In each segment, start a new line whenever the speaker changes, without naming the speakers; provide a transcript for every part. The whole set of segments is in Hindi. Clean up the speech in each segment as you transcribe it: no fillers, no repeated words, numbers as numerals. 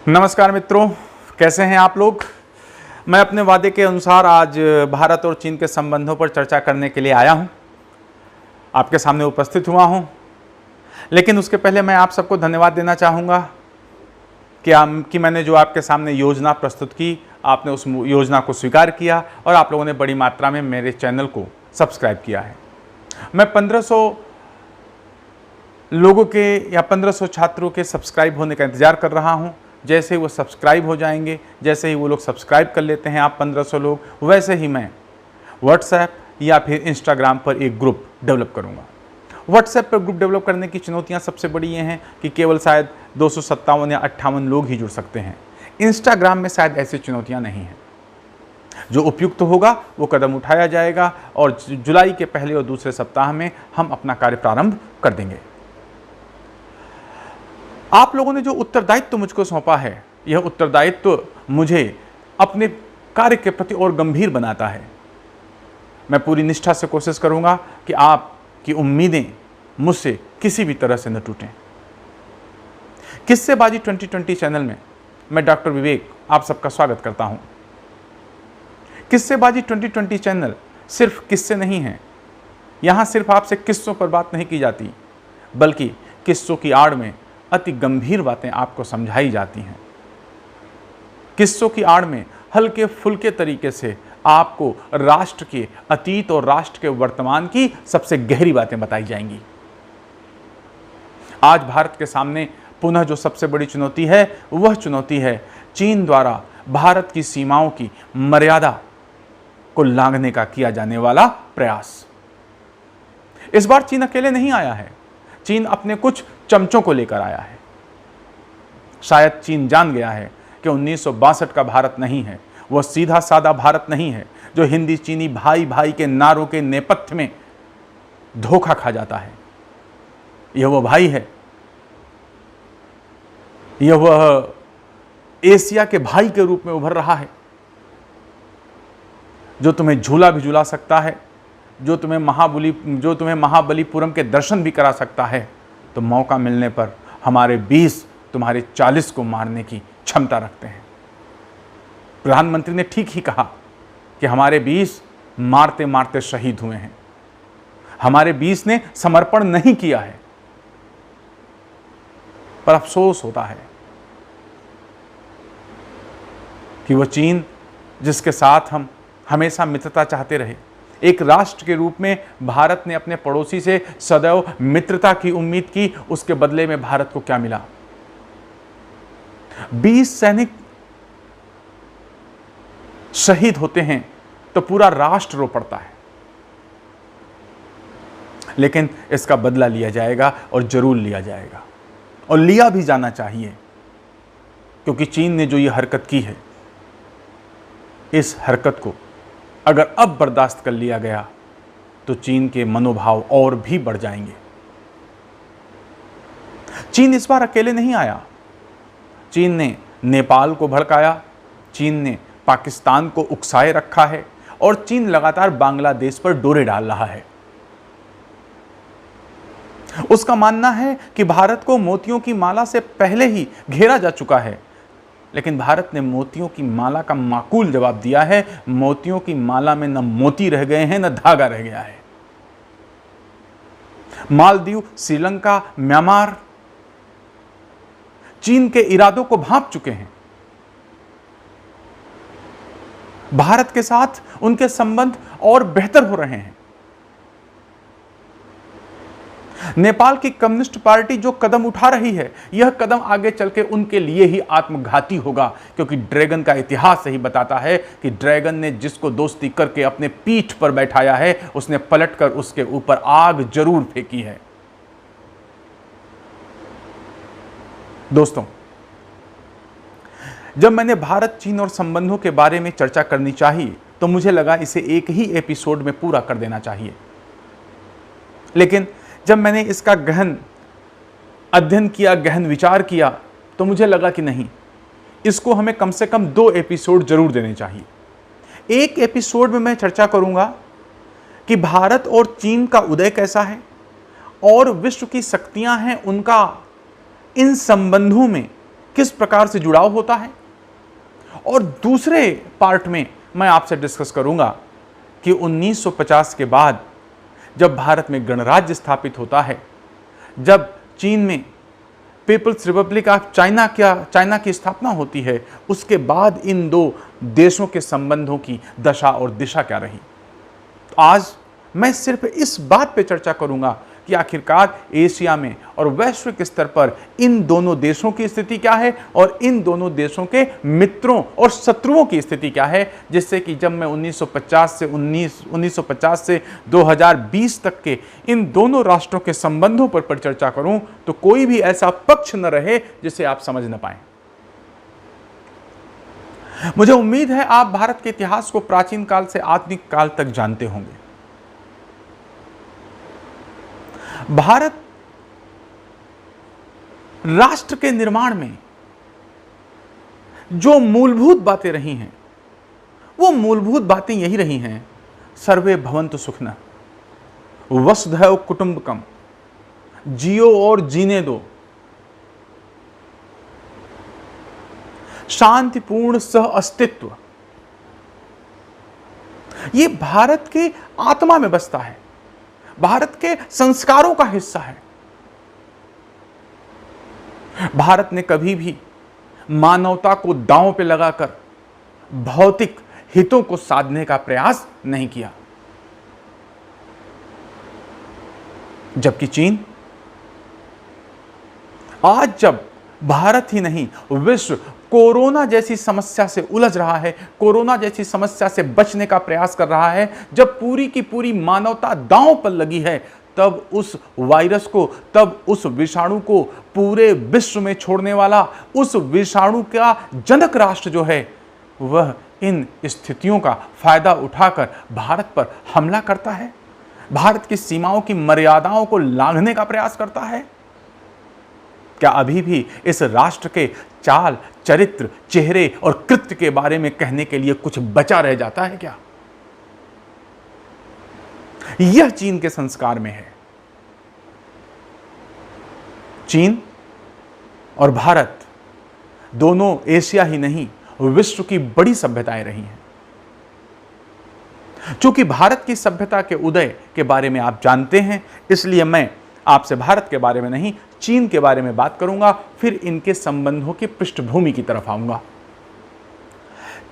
नमस्कार मित्रों, कैसे हैं आप लोग। मैं अपने वादे के अनुसार आज भारत और चीन के संबंधों पर चर्चा करने के लिए आया हूं, आपके सामने उपस्थित हुआ हूं। लेकिन उसके पहले मैं आप सबको धन्यवाद देना चाहूँगा कि मैंने जो आपके सामने योजना प्रस्तुत की, आपने उस योजना को स्वीकार किया और आप लोगों ने बड़ी मात्रा में मेरे चैनल को सब्सक्राइब किया है। मैं 1500 लोगों के या 1500 छात्रों के सब्सक्राइब होने का इंतज़ार कर रहा हूं। जैसे ही वो सब्सक्राइब हो जाएंगे, जैसे ही वो लोग सब्सक्राइब कर लेते हैं, आप 1500 लोग, वैसे ही मैं व्हाट्सएप या फिर इंस्टाग्राम पर एक ग्रुप डेवलप करूंगा। व्हाट्सएप पर ग्रुप डेवलप करने की चुनौतियां सबसे बड़ी ये हैं कि केवल शायद 257 या 58 लोग ही जुड़ सकते हैं। इंस्टाग्राम में शायद ऐसी चुनौतियां नहीं हैं। जो उपयुक्त होगा वो कदम उठाया जाएगा और जुलाई के पहले और दूसरे सप्ताह में हम अपना कार्य प्रारंभ कर देंगे। आप लोगों ने जो उत्तरदायित्व मुझको सौंपा है, यह उत्तरदायित्व मुझे अपने कार्य के प्रति और गंभीर बनाता है। मैं पूरी निष्ठा से कोशिश करूंगा कि आपकी उम्मीदें मुझसे किसी भी तरह से न टूटें। किस्सेबाजी 2020 चैनल में मैं डॉक्टर विवेक आप सबका स्वागत करता हूं। किस्सेबाजी 2020 चैनल सिर्फ किस्से नहीं है। यहां सिर्फ आपसे किस्सों पर बात नहीं की जाती, बल्कि किस्सों की आड़ में अति गंभीर बातें आपको समझाई जाती हैं। किस्सों की आड़ में हल्के फुल्के तरीके से आपको राष्ट्र के अतीत और राष्ट्र के वर्तमान की सबसे गहरी बातें बताई जाएंगी। आज भारत के सामने पुनः जो सबसे बड़ी चुनौती है, वह चुनौती है चीन द्वारा भारत की सीमाओं की मर्यादा को लांघने का किया जाने वाला प्रयास। इस बार चीन अकेले नहीं आया है। चीन अपने कुछ चमचों को लेकर आया है। शायद चीन जान गया है कि 1962 का भारत नहीं है, वह सीधा साधा भारत नहीं है जो हिंदी चीनी भाई भाई के नारों के नेपथ्य में धोखा खा जाता है। यह वह भाई है, यह वह एशिया के भाई के रूप में उभर रहा है जो तुम्हें झूला भी झूला सकता है, जो तुम्हें महाबलीपुरम के दर्शन भी करा सकता है। तो मौका मिलने पर हमारे 20 तुम्हारे 40 को मारने की क्षमता रखते हैं। प्रधानमंत्री ने ठीक ही कहा कि हमारे 20 मारते मारते शहीद हुए हैं। हमारे 20 ने समर्पण नहीं किया है। पर अफसोस होता है कि वह चीन जिसके साथ हम हमेशा मित्रता चाहते रहे, एक राष्ट्र के रूप में भारत ने अपने पड़ोसी से सदैव मित्रता की उम्मीद की, उसके बदले में भारत को क्या मिला? 20 सैनिक शहीद होते हैं तो पूरा राष्ट्र रो पड़ता है। लेकिन इसका बदला लिया जाएगा और जरूर लिया जाएगा, और लिया भी जाना चाहिए, क्योंकि चीन ने जो ये हरकत की है, इस हरकत को अगर अब बर्दाश्त कर लिया गया तो चीन के मनोभाव और भी बढ़ जाएंगे। चीन इस बार अकेले नहीं आया। चीन ने नेपाल को भड़काया, चीन ने पाकिस्तान को उकसाए रखा है, और चीन लगातार बांग्लादेश पर डोरे डाल रहा है। उसका मानना है कि भारत को मोतियों की माला से पहले ही घेरा जा चुका है, लेकिन भारत ने मोतियों की माला का माकूल जवाब दिया है। मोतियों की माला में न मोती रह गए हैं, न धागा रह गया है। मालदीव, श्रीलंका, म्यांमार चीन के इरादों को भांप चुके हैं। भारत के साथ उनके संबंध और बेहतर हो रहे हैं। नेपाल की कम्युनिस्ट पार्टी जो कदम उठा रही है, यह कदम आगे चल के उनके लिए ही आत्मघाती होगा, क्योंकि ड्रैगन का इतिहास यही बताता है कि ड्रैगन ने जिसको दोस्ती करके अपने पीठ पर बैठाया है, उसने पलटकर उसके ऊपर आग जरूर फेंकी है। दोस्तों, जब मैंने भारत चीन और संबंधों के बारे में चर्चा करनी चाहिए तो मुझे लगा इसे एक ही एपिसोड में पूरा कर देना चाहिए। लेकिन जब मैंने इसका गहन अध्ययन किया, गहन विचार किया, तो मुझे लगा कि नहीं, इसको हमें कम से कम 2 एपिसोड जरूर देने चाहिए। एक एपिसोड में मैं चर्चा करूंगा कि भारत और चीन का उदय कैसा है और विश्व की शक्तियां हैं उनका इन संबंधों में किस प्रकार से जुड़ाव होता है। और दूसरे पार्ट में मैं आपसे डिस्कस करूंगा कि 1950 के बाद जब भारत में गणराज्य स्थापित होता है, जब चीन में पीपल्स रिपब्लिक ऑफ चाइना की स्थापना होती है, उसके बाद इन दो देशों के संबंधों की दशा और दिशा क्या रही। तो आज मैं सिर्फ इस बात पे चर्चा करूंगा कि आखिरकार एशिया में और वैश्विक स्तर पर इन दोनों देशों की स्थिति क्या है और इन दोनों देशों के मित्रों और शत्रुओं की स्थिति क्या है, जिससे कि जब मैं 1950 से 2020 तक के इन दोनों राष्ट्रों के संबंधों पर परिचर्चा करूं तो कोई भी ऐसा पक्ष न रहे जिसे आप समझ न पाएं। मुझे उम्मीद है आप भारत के इतिहास को प्राचीन काल से आधुनिक काल तक जानते होंगे। भारत राष्ट्र के निर्माण में जो मूलभूत बातें रही हैं, वो मूलभूत बातें यही रही हैं: सर्वे भवन्तु सुखिनः, वसुधैव कुटुंबकम, जियो और जीने दो, शांतिपूर्ण सह अस्तित्व। ये भारत के आत्मा में बसता है, भारत के संस्कारों का हिस्सा है। भारत ने कभी भी मानवता को दांव पे लगाकर भौतिक हितों को साधने का प्रयास नहीं किया, जबकि चीन आज जब भारत ही नहीं विश्व कोरोना जैसी समस्या से उलझ रहा है, कोरोना जैसी समस्या से बचने का प्रयास कर रहा है, जब पूरी की पूरी मानवता दांव पर लगी है, तब उस वायरस को, तब उस विषाणु को पूरे विश्व में छोड़ने वाला उस विषाणु का जनक राष्ट्र जो है, वह इन स्थितियों का फायदा उठाकर भारत पर हमला करता है, भारत की सीमाओं की मर्यादाओं को लांघने का प्रयास करता है। क्या अभी भी इस राष्ट्र के चाल, चरित्र, चेहरे और कृत्य के बारे में कहने के लिए कुछ बचा रह जाता है क्या? यह चीन के संस्कार में है। चीन और भारत दोनों एशिया ही नहीं, विश्व की बड़ी सभ्यताएं रही हैं। चूंकि भारत की सभ्यता के उदय के बारे में आप जानते हैं, इसलिए मैं आपसे भारत के बारे में नहीं, चीन के बारे में बात करूंगा, फिर इनके संबंधों की पृष्ठभूमि की तरफ आऊंगा।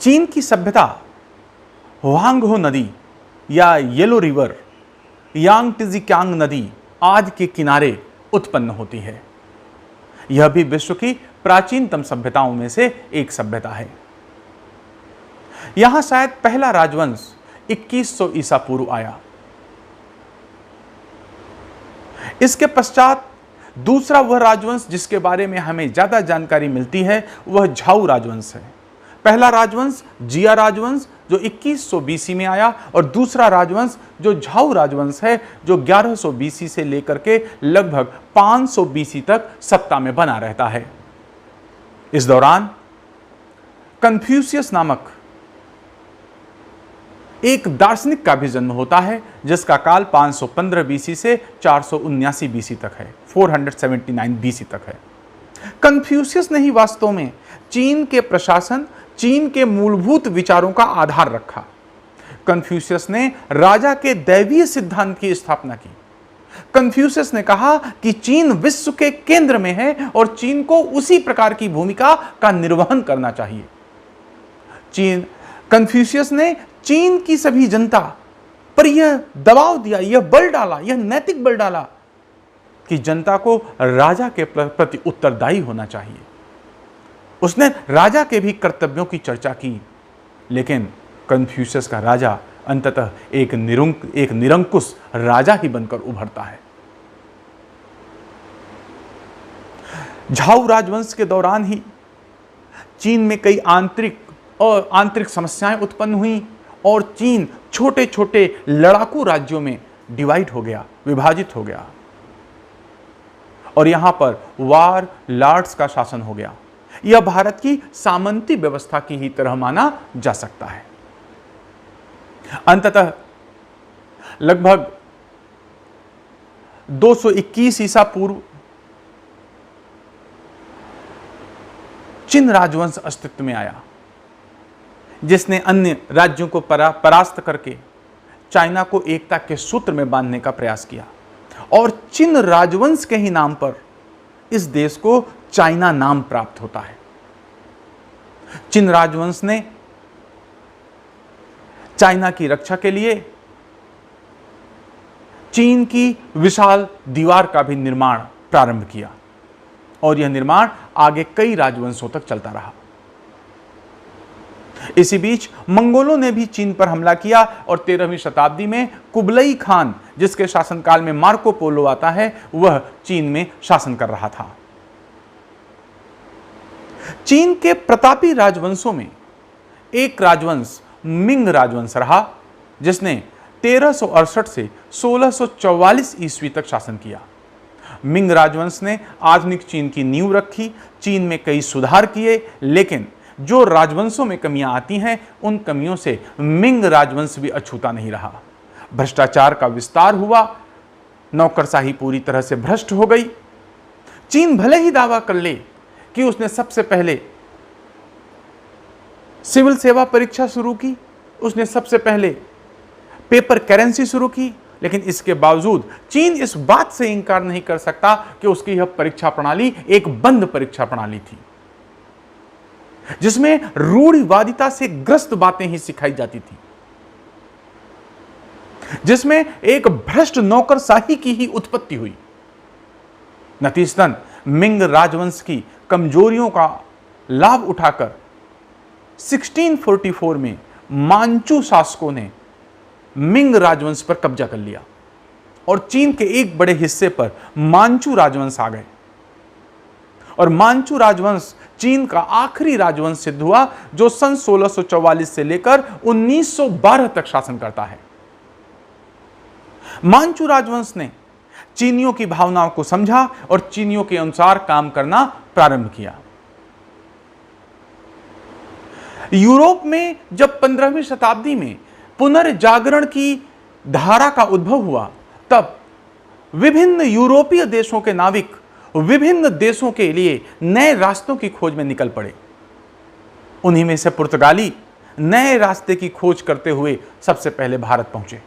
चीन की सभ्यता वांगहो नदी या येलो रिवर, यांगटिजिकियांग नदी आदि के किनारे उत्पन्न होती है। यह भी विश्व की प्राचीनतम सभ्यताओं में से एक सभ्यता है। यहां शायद पहला राजवंश 2100 ईसा पूर्व आया। इसके पश्चात दूसरा वह राजवंश जिसके बारे में हमें ज्यादा जानकारी मिलती है, वह झाऊ राजवंश है। पहला राजवंश जिया राजवंश जो 2100 बीसी में आया, और दूसरा राजवंश जो झाऊ राजवंश है, जो 1100 बीसी से लेकर के लगभग 500 बीसी तक सत्ता में बना रहता है। इस दौरान कन्फ्यूशियस नामक एक दार्शनिक का भी जन्म होता है, जिसका काल 515 बीसी से 479 बीसी तक है, 479 बीसी तक है। कन्फ्यूशियस ने ही वास्तव में चीन के प्रशासन, चीन के मूलभूत विचारों का आधार रखा। कन्फ्यूशियस ने राजा के दैवीय सिद्धांत की स्थापना की। कन्फ्यूशियस ने कहा कि चीन विश्व के केंद्र में है और चीन को उसी प्रकार की भूमिका का निर्वहन करना चाहिए। कन्फ्यूशियस ने चीन की सभी जनता पर यह दबाव दिया, यह बल डाला, यह नैतिक बल डाला कि जनता को राजा के प्रति उत्तरदायी होना चाहिए। उसने राजा के भी कर्तव्यों की चर्चा की, लेकिन कन्फ्यूशियस का राजा अंततः एक निरंकुश राजा ही बनकर उभरता है। झाऊ राजवंश के दौरान ही चीन में कई आंतरिक समस्याएं उत्पन्न हुई और चीन छोटे छोटे लड़ाकू राज्यों में डिवाइड हो गया, विभाजित हो गया, और यहां पर वार लॉर्ड्स का शासन हो गया। यह भारत की सामंती व्यवस्था की ही तरह माना जा सकता है। अंततः लगभग 221 ईसा पूर्व चिन राजवंश अस्तित्व में आया, जिसने अन्य राज्यों को परास्त करके चाइना को एकता के सूत्र में बांधने का प्रयास किया। और चिन राजवंश के ही नाम पर इस देश को चाइना नाम प्राप्त होता है। चिन राजवंश ने चाइना की रक्षा के लिए चीन की विशाल दीवार का भी निर्माण प्रारंभ किया और यह निर्माण आगे कई राजवंशों तक चलता रहा। इसी बीच मंगोलों ने भी चीन पर हमला किया और 13वीं शताब्दी में कुबलई खान, जिसके शासनकाल में मार्को पोलो आता है, वह चीन में शासन कर रहा था। चीन के प्रतापी राजवंशों में एक राजवंश मिंग राजवंश रहा, जिसने 1368 से 1644 ईस्वी तक शासन किया। मिंग राजवंश ने आधुनिक चीन की नींव रखी, चीन में कई सुधार किए, लेकिन जो राजवंशों में कमियां आती हैं, उन कमियों से मिंग राजवंश भी अछूता नहीं रहा। भ्रष्टाचार का विस्तार हुआ, नौकरशाही पूरी तरह से भ्रष्ट हो गई। चीन भले ही दावा कर ले कि उसने सबसे पहले सिविल सेवा परीक्षा शुरू की, उसने सबसे पहले पेपर करेंसी शुरू की, लेकिन इसके बावजूद चीन इस बात से इंकार नहीं कर सकता कि उसकी यह परीक्षा प्रणाली एक बंद परीक्षा प्रणाली थी, जिसमें रूढ़िवादिता से ग्रस्त बातें ही सिखाई जाती थी, जिसमें एक भ्रष्ट नौकरशाही की ही उत्पत्ति हुई। नतीजतन मिंग राजवंश की कमजोरियों का लाभ उठाकर 1644 में मांचू शासकों ने मिंग राजवंश पर कब्जा कर लिया और चीन के एक बड़े हिस्से पर मांचू राजवंश आ गए। और मांचू राजवंश चीन का आखिरी राजवंश सिद्ध हुआ, जो सन 1644 से लेकर 1912 तक शासन करता है। मांचू राजवंश ने चीनियों की भावनाओं को समझा और चीनियों के अनुसार काम करना प्रारंभ किया। यूरोप में जब 15वीं शताब्दी में पुनर्जागरण की धारा का उद्भव हुआ, तब विभिन्न यूरोपीय देशों के नाविक विभिन्न देशों के लिए नए रास्तों की खोज में निकल पड़े। उन्हीं में से पुर्तगाली नए रास्ते की खोज करते हुए सबसे पहले भारत पहुंचे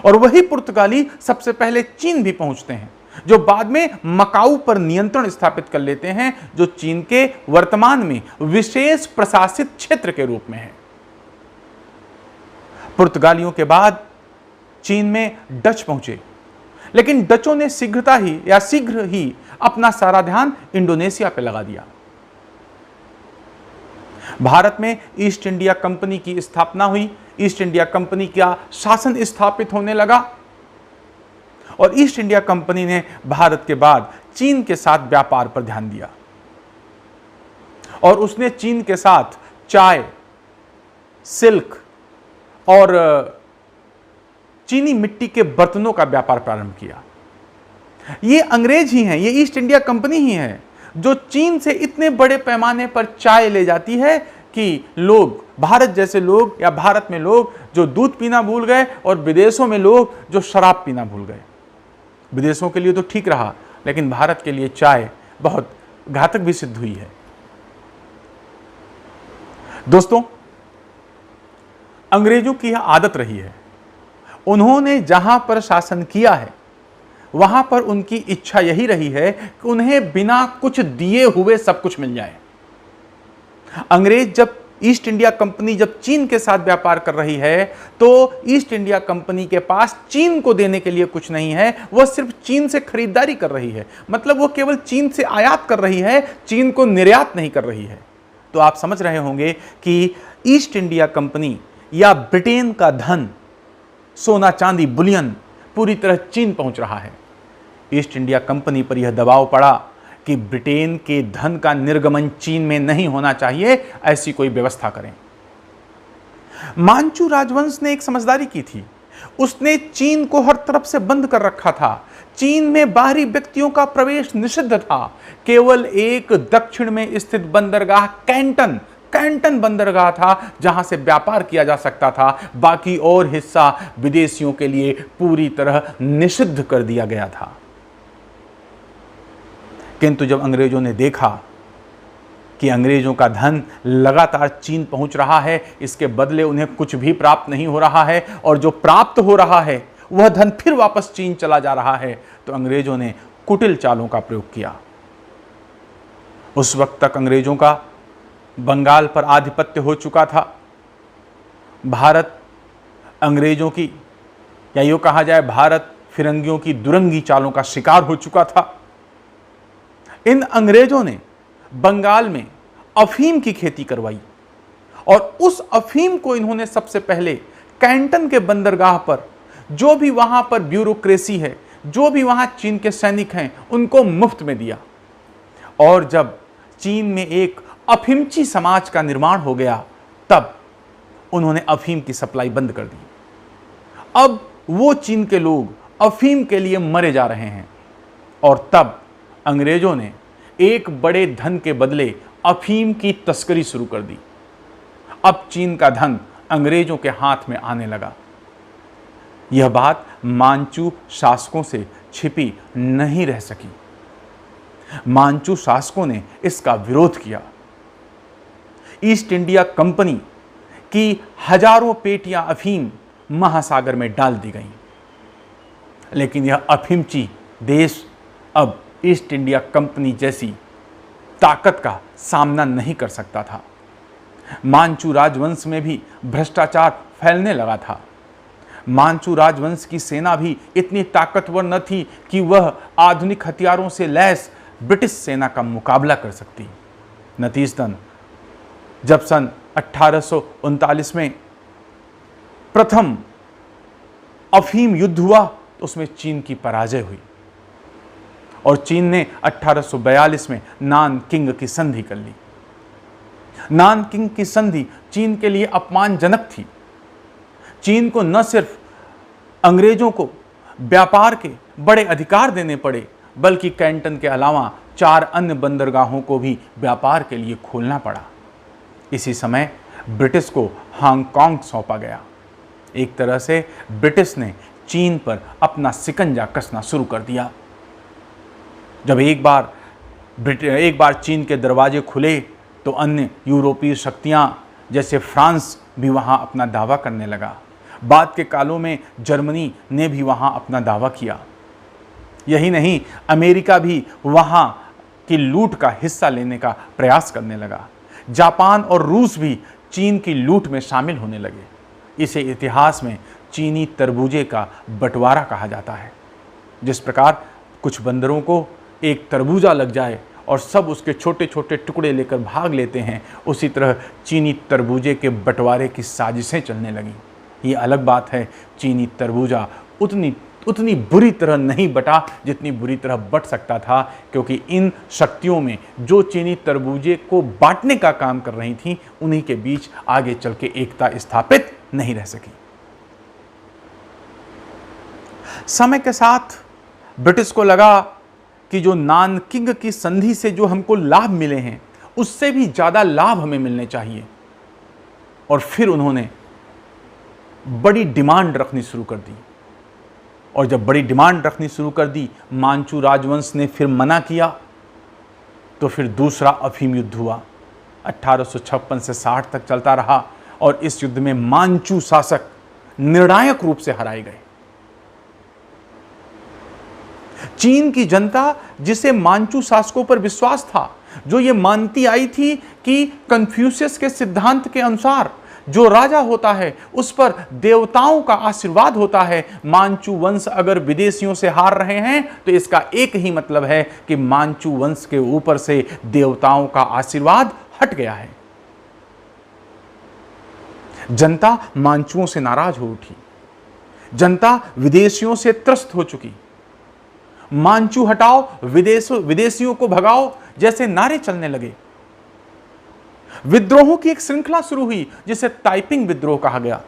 और वही पुर्तगाली सबसे पहले चीन भी पहुंचते हैं, जो बाद में मकाऊ पर नियंत्रण स्थापित कर लेते हैं, जो चीन के वर्तमान में विशेष प्रशासित क्षेत्र के रूप में है। पुर्तगालियों के बाद चीन में डच पहुंचे, लेकिन डचों ने शीघ्र ही अपना सारा ध्यान इंडोनेशिया पर लगा दिया। भारत में ईस्ट इंडिया कंपनी की स्थापना हुई, ईस्ट इंडिया कंपनी का शासन स्थापित होने लगा और ईस्ट इंडिया कंपनी ने भारत के बाद चीन के साथ व्यापार पर ध्यान दिया और उसने चीन के साथ चाय, सिल्क और चीनी मिट्टी के बर्तनों का व्यापार प्रारंभ किया। ये अंग्रेज ही हैं, ये ईस्ट इंडिया कंपनी ही है जो चीन से इतने बड़े पैमाने पर चाय ले जाती है कि लोग, भारत जैसे लोग या भारत में लोग जो दूध पीना भूल गए और विदेशों में लोग जो शराब पीना भूल गए। विदेशों के लिए तो ठीक रहा, लेकिन भारत के लिए चाय बहुत घातक भी सिद्ध हुई है। दोस्तों, अंग्रेजों की यह आदत रही है, उन्होंने जहां पर शासन किया है वहां पर उनकी इच्छा यही रही है कि उन्हें बिना कुछ दिए हुए सब कुछ मिल जाए। अंग्रेज जब ईस्ट इंडिया कंपनी जब चीन के साथ व्यापार कर रही है, तो ईस्ट इंडिया कंपनी के पास चीन को देने के लिए कुछ नहीं है, वह सिर्फ चीन से खरीदारी कर रही है। मतलब वो केवल चीन से आयात कर रही है, चीन को निर्यात नहीं कर रही है। तो आप समझ रहे होंगे कि ईस्ट इंडिया कंपनी या ब्रिटेन का धन, सोना चांदी, बुलियन पूरी तरह चीन पहुंच रहा है। ईस्ट इंडिया कंपनी पर यह दबाव पड़ा कि ब्रिटेन के धन का निर्गमन चीन में नहीं होना चाहिए, ऐसी कोई व्यवस्था करें। मांचू राजवंश ने एक समझदारी की थी, उसने चीन को हर तरफ से बंद कर रखा था। चीन में बाहरी व्यक्तियों का प्रवेश निषिद्ध था। केवल एक दक्षिण में स्थित बंदरगाह कैंटन कैंटन बंदरगाह था जहां से व्यापार किया जा सकता था, बाकी और हिस्सा विदेशियों के लिए पूरी तरह निषिद्ध कर दिया गया था। किंतु जब अंग्रेजों ने देखा कि अंग्रेजों का धन लगातार चीन पहुंच रहा है, इसके बदले उन्हें कुछ भी प्राप्त नहीं हो रहा है और जो प्राप्त हो रहा है वह धन फिर वापस चीन चला जा रहा है, तो अंग्रेजों ने कुटिल चालों का प्रयोग किया। उस वक्त तक अंग्रेजों का बंगाल पर आधिपत्य हो चुका था। भारत अंग्रेजों की, या यूं कहा जाए भारत फिरंगियों की दुरंगी चालों का शिकार हो चुका था। इन अंग्रेजों ने बंगाल में अफीम की खेती करवाई और उस अफीम को इन्होंने सबसे पहले कैंटन के बंदरगाह पर, जो भी वहां पर ब्यूरोक्रेसी है, जो भी वहां चीन के सैनिक हैं, उनको मुफ्त में दिया। और जब चीन में एक अफीमची समाज का निर्माण हो गया, तब उन्होंने अफीम की सप्लाई बंद कर दी। अब वो चीन के लोग अफीम के लिए मरे जा रहे हैं और तब अंग्रेजों ने एक बड़े धन के बदले अफीम की तस्करी शुरू कर दी। अब चीन का धन अंग्रेजों के हाथ में आने लगा। यह बात मांचू शासकों से छिपी नहीं रह सकी। मांचू शासकों ने इसका विरोध किया। ईस्ट इंडिया कंपनी की हजारों पेटियां अफीम महासागर में डाल दी गईं, लेकिन यह अफीमची देश अब ईस्ट इंडिया कंपनी जैसी ताकत का सामना नहीं कर सकता था। मांचू राजवंश में भी भ्रष्टाचार फैलने लगा था। मांचू राजवंश की सेना भी इतनी ताकतवर न थी कि वह आधुनिक हथियारों से लैस ब्रिटिश सेना का मुकाबला कर सकती। नतीजतन जब सन 1839 में प्रथम अफीम युद्ध हुआ तो उसमें चीन की पराजय हुई और चीन ने 1842 में नानकिंग की संधि कर ली। नानकिंग की संधि चीन के लिए अपमानजनक थी। चीन को न सिर्फ अंग्रेजों को व्यापार के बड़े अधिकार देने पड़े, बल्कि कैंटन के अलावा 4 अन्य बंदरगाहों को भी व्यापार के लिए खोलना पड़ा। इसी समय ब्रिटिश को हांगकांग सौंपा गया। एक तरह से ब्रिटिश ने चीन पर अपना शिकंजा कसना शुरू कर दिया। जब एक बार चीन के दरवाजे खुले तो अन्य यूरोपीय शक्तियां जैसे फ्रांस भी वहां अपना दावा करने लगा। बाद के कालों में जर्मनी ने भी वहां अपना दावा किया। यही नहीं, अमेरिका भी वहां की लूट का हिस्सा लेने का प्रयास करने लगा। जापान और रूस भी चीन की लूट में शामिल होने लगे। इसे इतिहास में चीनी तरबूजे का बंटवारा कहा जाता है। जिस प्रकार कुछ बंदरों को एक तरबूजा लग जाए और सब उसके छोटे छोटे टुकड़े लेकर भाग लेते हैं, उसी तरह चीनी तरबूजे के बंटवारे की साजिशें चलने लगीं। ये अलग बात है, चीनी तरबूजा उतनी बुरी तरह नहीं बटा जितनी बुरी तरह बट सकता था, क्योंकि इन शक्तियों में जो चीनी तरबूजे को बांटने का काम कर रही थीं, उन्हीं के बीच आगे चल के एकता स्थापित नहीं रह सकी। समय के साथ ब्रिटिश को लगा कि जो नानकिंग की संधि से जो हमको लाभ मिले हैं, उससे भी ज्यादा लाभ हमें मिलने चाहिए। और फिर उन्होंने बड़ी डिमांड रखनी शुरू कर दी। और जब बड़ी डिमांड रखनी शुरू कर दी, मांचू राजवंश ने फिर मना किया, तो फिर दूसरा अफीम युद्ध हुआ। 1856 से 60 तक चलता रहा और इस युद्ध में मांचू शासक निर्णायक रूप से हराए गए। चीन की जनता, जिसे मांचू शासकों पर विश्वास था, जो ये मानती आई थी कि कन्फ्यूशियस के सिद्धांत के अनुसार जो राजा होता है उस पर देवताओं का आशीर्वाद होता है, मांचू वंश अगर विदेशियों से हार रहे हैं तो इसका एक ही मतलब है कि मांचू वंश के ऊपर से देवताओं का आशीर्वाद हट गया है। जनता मांचुओं से नाराज हो उठी। जनता विदेशियों से त्रस्त हो चुकी। मांचू हटाओ, विदेशियों को भगाओ जैसे नारे चलने लगे। विद्रोहों की एक श्रृंखला शुरू हुई जिसे ताइपिंग विद्रोह कहा गया।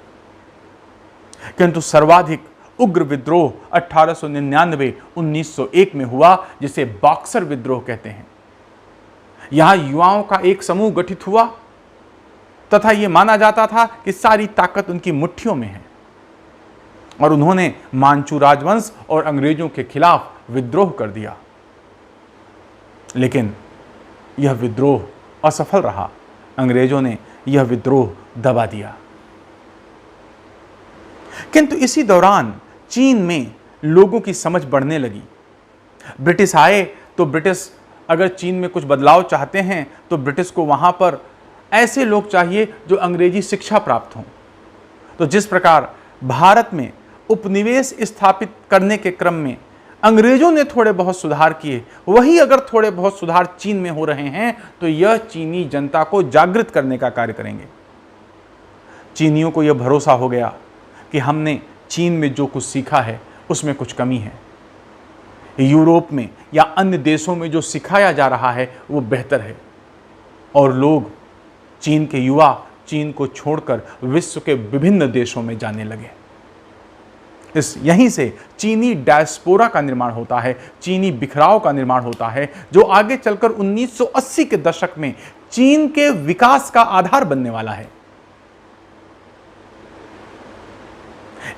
किंतु सर्वाधिक उग्र विद्रोह 1899-1901 में हुआ, जिसे बॉक्सर विद्रोह कहते हैं। यहां युवाओं का एक समूह गठित हुआ तथा यह माना जाता था कि सारी ताकत उनकी मुट्ठियों में है और उन्होंने मांचू राजवंश और अंग्रेजों के खिलाफ विद्रोह कर दिया। लेकिन यह विद्रोह असफल रहा। अंग्रेजों ने यह विद्रोह दबा दिया। किंतु इसी दौरान चीन में लोगों की समझ बढ़ने लगी। ब्रिटिश आए तो ब्रिटिश अगर चीन में कुछ बदलाव चाहते हैं तो ब्रिटिश को वहां पर ऐसे लोग चाहिए जो अंग्रेजी शिक्षा प्राप्त हों। तो जिस प्रकार भारत में उपनिवेश स्थापित करने के क्रम में अंग्रेजों ने थोड़े बहुत सुधार किए, वही अगर थोड़े बहुत सुधार चीन में हो रहे हैं तो यह चीनी जनता को जागृत करने का कार्य करेंगे। चीनियों को यह भरोसा हो गया कि हमने चीन में जो कुछ सीखा है उसमें कुछ कमी है। यूरोप में या अन्य देशों में जो सिखाया जा रहा है वो बेहतर है और लोग, चीन के युवा चीन को छोड़कर विश्व के विभिन्न देशों में जाने लगे। यहीं से चीनी डायस्पोरा का निर्माण होता है, चीनी बिखराव का निर्माण होता है, जो आगे चलकर 1980 के दशक में चीन के विकास का आधार बनने वाला है।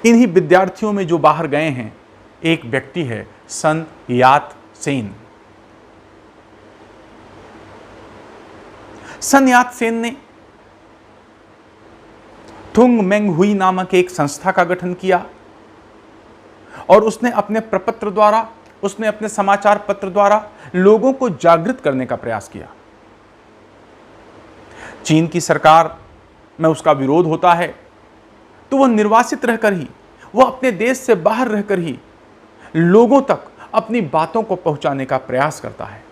इन्हीं विद्यार्थियों में जो बाहर गए हैं एक व्यक्ति है सन यात सेन। सन यात सेन ने थुंग मेंग हुई नामक एक संस्था का गठन किया और उसने अपने प्रपत्र द्वारा, उसने अपने समाचार पत्र द्वारा लोगों को जागृत करने का प्रयास किया। चीन की सरकार में उसका विरोध होता है तो वह निर्वासित रहकर ही, वह अपने देश से बाहर रहकर ही लोगों तक अपनी बातों को पहुंचाने का प्रयास करता है।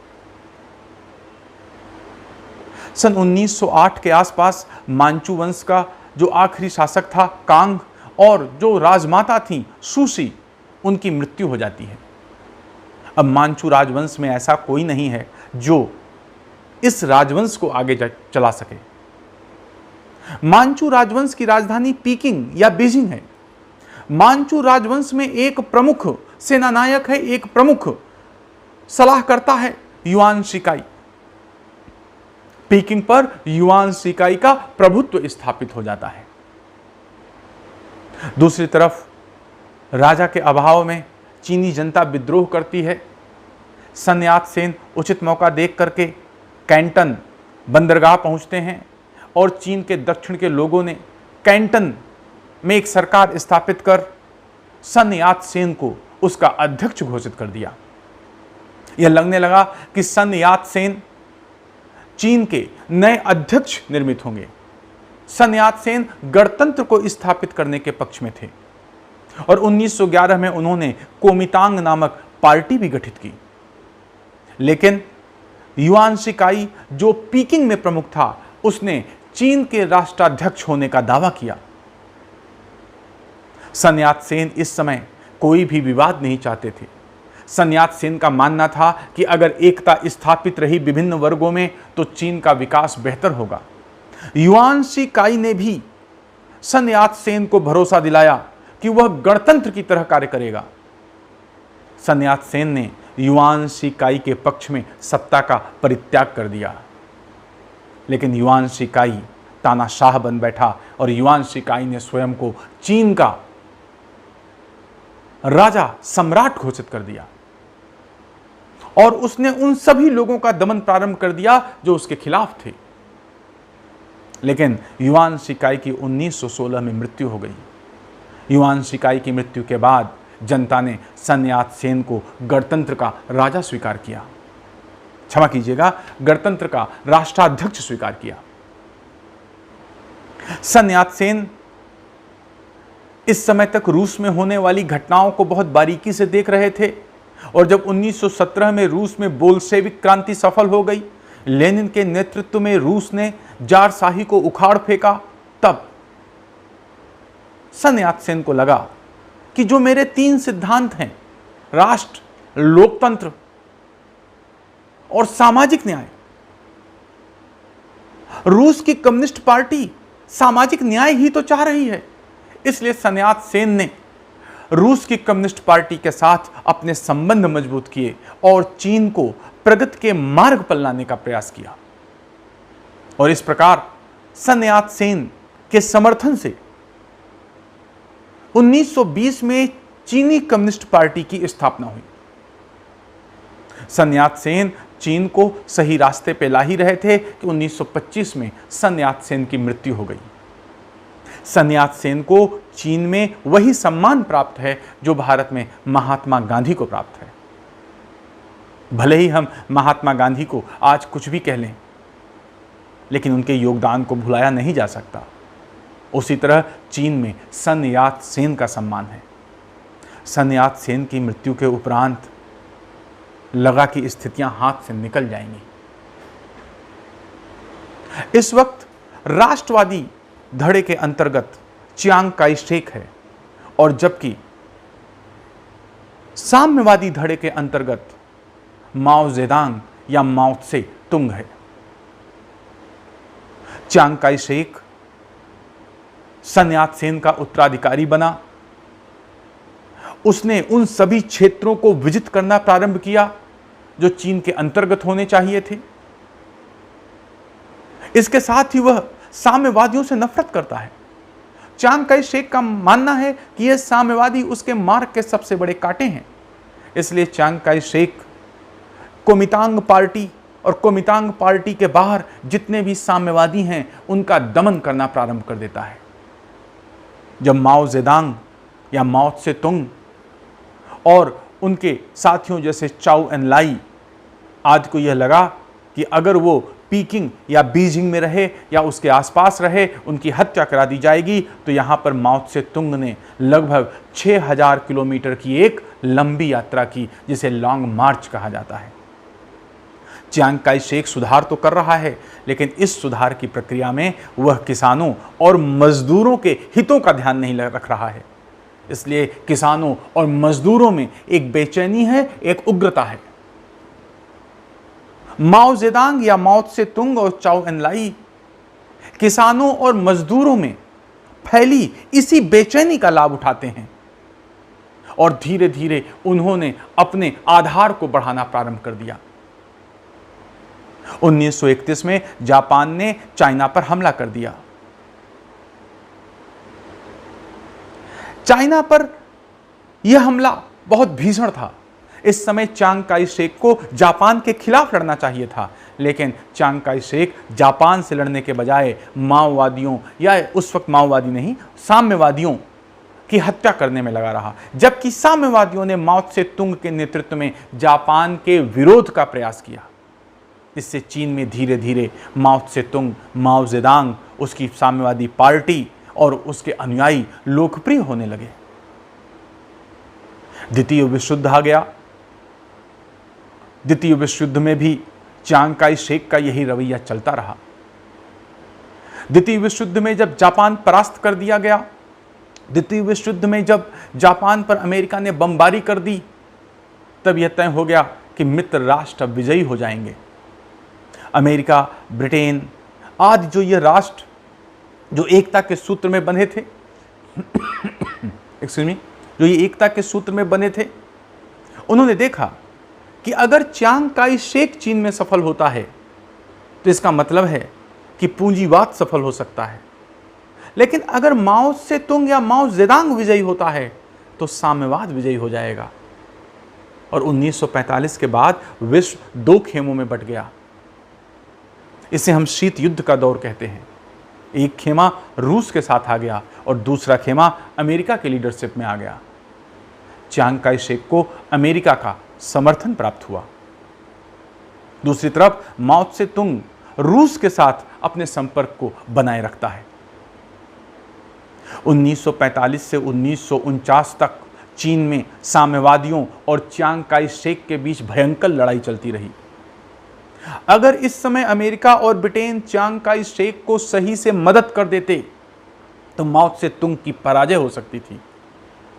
सन 1908 के आसपास मांचू वंश का जो आखिरी शासक था कांग और जो राजमाता थी सुसी, उनकी मृत्यु हो जाती है। अब मांचू राजवंश में ऐसा कोई नहीं है जो इस राजवंश को आगे चला सके। मांचू राजवंश की राजधानी पीकिंग या बीजिंग है। मांचू राजवंश में एक प्रमुख सेनानायक है, एक प्रमुख सलाहकर्ता है युआन शिकाई। पीकिंग पर युआन शिकाई का प्रभुत्व स्थापित हो जाता है। दूसरी तरफ राजा के अभाव में चीनी जनता विद्रोह करती है। सन यात सेन उचित मौका देख करके कैंटन बंदरगाह पहुंचते हैं और चीन के दक्षिण के लोगों ने कैंटन में एक सरकार स्थापित कर सन यात सेन को उसका अध्यक्ष घोषित कर दिया। यह लगने लगा कि सन यात सेन चीन के नए अध्यक्ष निर्मित होंगे। सन यात सेन गणतंत्र को स्थापित करने के पक्ष में थे और 1911 में उन्होंने कोमितांग नामक पार्टी भी गठित की। लेकिन युआन शिकाई जो पीकिंग में प्रमुख था, उसने चीन के राष्ट्राध्यक्ष होने का दावा किया। सन यात सेन इस समय कोई भी विवाद नहीं चाहते थे। सन यात सेन का मानना था कि अगर एकता स्थापित रही विभिन्न वर्गों में तो चीन का विकास बेहतर होगा। युआन शिकाई ने भी सन यात सेन को भरोसा दिलाया कि वह गणतंत्र की तरह कार्य करेगा। सन यात सेन ने युआन शिकाई के पक्ष में सत्ता का परित्याग कर दिया। लेकिन युआन शिकाई तानाशाह बन बैठा और युआन शिकाई ने स्वयं को चीन का राजा सम्राट घोषित कर दिया और उसने उन सभी लोगों का दमन प्रारंभ कर दिया जो उसके खिलाफ थे। लेकिन युआन शिकाई की 1916 में मृत्यु हो गई। युआन शिकाई की मृत्यु के बाद जनता ने सन यात सेन को गणतंत्र का राजा स्वीकार किया, क्षमा कीजिएगा, गणतंत्र का राष्ट्राध्यक्ष स्वीकार किया। सन यात सेन इस समय तक रूस में होने वाली घटनाओं को बहुत बारीकी से देख रहे थे और जब 1917 में रूस में बोल्शेविक क्रांति सफल हो गई, लेनिन के नेतृत्व में रूस ने जारशाही को उखाड़ फेंका, तब सन यात सेन को लगा कि जो मेरे 3 सिद्धांत हैं, राष्ट्र, लोकतंत्र और सामाजिक न्याय, रूस की कम्युनिस्ट पार्टी सामाजिक न्याय ही तो चाह रही है। इसलिए सन यात सेन ने रूस की कम्युनिस्ट पार्टी के साथ अपने संबंध मजबूत किए और चीन को प्रगति के मार्ग पर लाने का प्रयास किया। और इस प्रकार सन यात सेन के समर्थन से 1920 में चीनी कम्युनिस्ट पार्टी की स्थापना हुई। सन यात सेन चीन को सही रास्ते पे ला ही रहे थे कि 1925 में सन यात सेन की मृत्यु हो गई। सन यात सेन को चीन में वही सम्मान प्राप्त है जो भारत में महात्मा गांधी को प्राप्त है। भले ही हम महात्मा गांधी को आज कुछ भी कह लें, लेकिन उनके योगदान को भुलाया नहीं जा सकता। उसी तरह चीन में सन यात सेन का सम्मान है। सन यात सेन की मृत्यु के उपरांत लगा कि स्थितियां हाथ से निकल जाएंगी। इस वक्त राष्ट्रवादी धड़े के अंतर्गत चियांग काई शेक है और जबकि साम्यवादी धड़े के अंतर्गत माओ जेदांग या माओ त्से तुंग है। चियांग काई शेक सन यात सेन का उत्तराधिकारी बना। उसने उन सभी क्षेत्रों को विजित करना प्रारंभ किया जो चीन के अंतर्गत होने चाहिए थे। इसके साथ ही वह साम्यवादियों से नफरत करता है। चियांग काई शेक का मानना है कि यह साम्यवादी उसके मार्ग के सबसे बड़े कांटे हैं। इसलिए चियांग काई शेक कोमितांग पार्टी और कोमितांग पार्टी के बाहर जितने भी साम्यवादी हैं उनका दमन करना प्रारंभ कर देता है। जब माओ जेदांग या माओ त्से तुंग और उनके साथियों जैसे चाउ एन लाई आदि को यह लगा कि अगर वो पीकिंग या बीजिंग में रहे या उसके आसपास रहे उनकी हत्या करा दी जाएगी, तो यहाँ पर माओ त्से तुंग ने लगभग 6000 किलोमीटर की एक लंबी यात्रा की, जिसे लॉन्ग मार्च कहा जाता है। चियांग काई शेक सुधार तो कर रहा है, लेकिन इस सुधार की प्रक्रिया में वह किसानों और मजदूरों के हितों का ध्यान नहीं रख रहा है। इसलिए किसानों और मजदूरों में एक बेचैनी है, एक उग्रता है। माओ जेदांग या माओ त्से तुंग और चाउ एन लाई किसानों और मजदूरों में फैली इसी बेचैनी का लाभ उठाते हैं और धीरे धीरे उन्होंने अपने आधार को बढ़ाना प्रारंभ कर दिया। 1931 में जापान ने चाइना पर हमला कर दिया। चाइना पर यह हमला बहुत भीषण था। इस समय चियांग काई शेक को जापान के खिलाफ लड़ना चाहिए था, लेकिन चियांग काई शेक जापान से लड़ने के बजाय माओवादियों या उस वक्त माओवादी नहीं साम्यवादियों की हत्या करने में लगा रहा, जबकि साम्यवादियों ने माओ त्से तुंग के नेतृत्व में जापान के विरोध का प्रयास किया। इससे चीन में धीरे धीरे माओ त्से तुंग, माओ जेदांग, उसकी साम्यवादी पार्टी और उसके अनुयायी लोकप्रिय होने लगे। द्वितीय विश्व युद्ध आ गया। द्वितीय विश्व युद्ध में भी चियांग काई शेक का यही रवैया चलता रहा। द्वितीय विश्व युद्ध में जब जापान परास्त कर दिया गया, द्वितीय विश्व युद्ध में जब जापान पर अमेरिका ने बमबारी कर दी, तब यह तय हो गया कि मित्र राष्ट्र अब विजयी हो जाएंगे। अमेरिका, ब्रिटेन आदि जो ये राष्ट्र जो एकता के सूत्र में बंधे थे एक्सक्यूज मी, जो ये एकता के सूत्र में बने थे, उन्होंने देखा कि अगर चियांग काई शेक चीन में सफल होता है तो इसका मतलब है कि पूंजीवाद सफल हो सकता है, लेकिन अगर माओ त्से तुंग या माओ जेदांग विजयी होता है तो साम्यवाद विजयी हो जाएगा। और 1945 के बाद विश्व दो खेमों में बंट गया। इसे हम शीत युद्ध का दौर कहते हैं। एक खेमा रूस के साथ आ गया और दूसरा खेमा अमेरिका के लीडरशिप में आ गया। चियांग काई शेक को अमेरिका का समर्थन प्राप्त हुआ। दूसरी तरफ माओ त्से तुंग रूस के साथ अपने संपर्क को बनाए रखता है। 1945 से 1949 तक चीन में साम्यवादियों और चियांग काई शेक के बीच भयंकर लड़ाई चलती रही। अगर इस समय अमेरिका और ब्रिटेन चियांग काई शेक को सही से मदद कर देते तो माओ त्से तुंग की पराजय हो सकती थी,